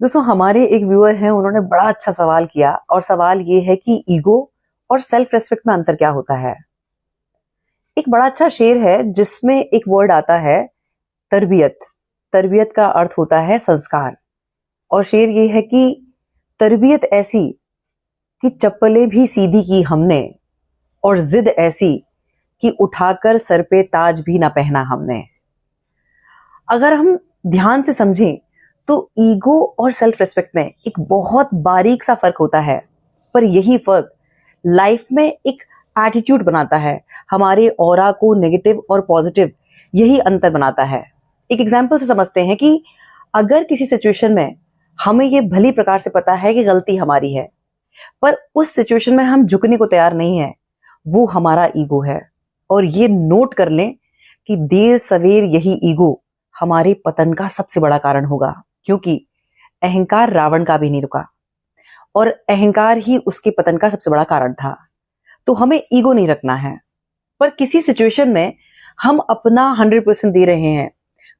दोस्तों हमारे एक व्यूअर हैं, उन्होंने बड़ा अच्छा सवाल किया और सवाल ये है कि ईगो और सेल्फ रेस्पेक्ट में अंतर क्या होता है। एक बड़ा अच्छा शेर है जिसमें एक वर्ड आता है तरबियत। तरबियत का अर्थ होता है संस्कार। और शेर ये है कि तरबियत ऐसी कि चप्पलें भी सीधी की हमने, और जिद ऐसी कि उठाकर सर पे ताज भी ना पहना हमने। अगर हम ध्यान से समझें तो ईगो और सेल्फ रेस्पेक्ट में एक बहुत बारीक सा फर्क होता है, पर यही फर्क लाइफ में एक एटीट्यूड बनाता है, हमारे ऑरा को नेगेटिव और पॉजिटिव यही अंतर बनाता है। एक एग्जाम्पल से समझते हैं कि अगर किसी सिचुएशन में हमें ये भली प्रकार से पता है कि गलती हमारी है, पर उस सिचुएशन में हम झुकने को तैयार नहीं है, वो हमारा ईगो है। और ये नोट कर लें कि देर सवेर यही ईगो हमारे पतन का सबसे बड़ा कारण होगा, क्योंकि अहंकार रावण का भी नहीं रुका और अहंकार ही उसके पतन का सबसे बड़ा कारण था। तो हमें ईगो नहीं रखना है। पर किसी सिचुएशन में हम अपना 100% दे रहे हैं,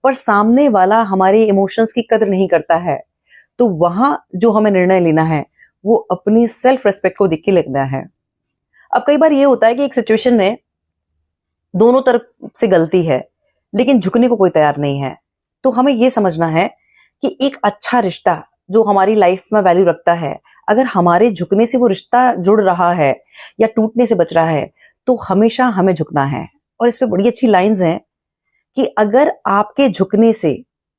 पर सामने वाला हमारे इमोशंस की कदर नहीं करता है, तो वहां जो हमें निर्णय लेना है वो अपनी सेल्फ रेस्पेक्ट को देख के लगना है। अब कई बार ये होता है कि एक सिचुएशन में दोनों तरफ से गलती है, लेकिन झुकने को कोई तैयार नहीं है। तो हमें यह समझना है कि एक अच्छा रिश्ता जो हमारी लाइफ में वैल्यू रखता है, अगर हमारे झुकने से वो रिश्ता जुड़ रहा है या टूटने से बच रहा है, तो हमेशा हमें झुकना है। और इस पे बड़ी अच्छी लाइंस हैं कि अगर आपके झुकने से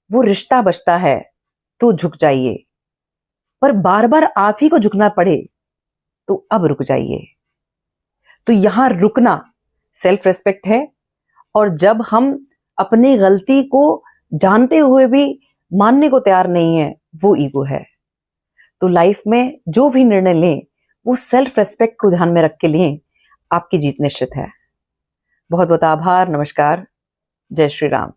वो रिश्ता बचता है तो झुक जाइए, पर बार बार आप ही को झुकना पड़े तो अब रुक जाइए। तो यहां रुकना सेल्फ रेस्पेक्ट है, और जब हम अपनी गलती को जानते हुए भी मानने को तैयार नहीं है, वो ईगो है। तो लाइफ में जो भी निर्णय लें वो सेल्फ रेस्पेक्ट को ध्यान में रख के लें, आपकी जीत निश्चित है। बहुत बहुत आभार। नमस्कार। जय श्री राम।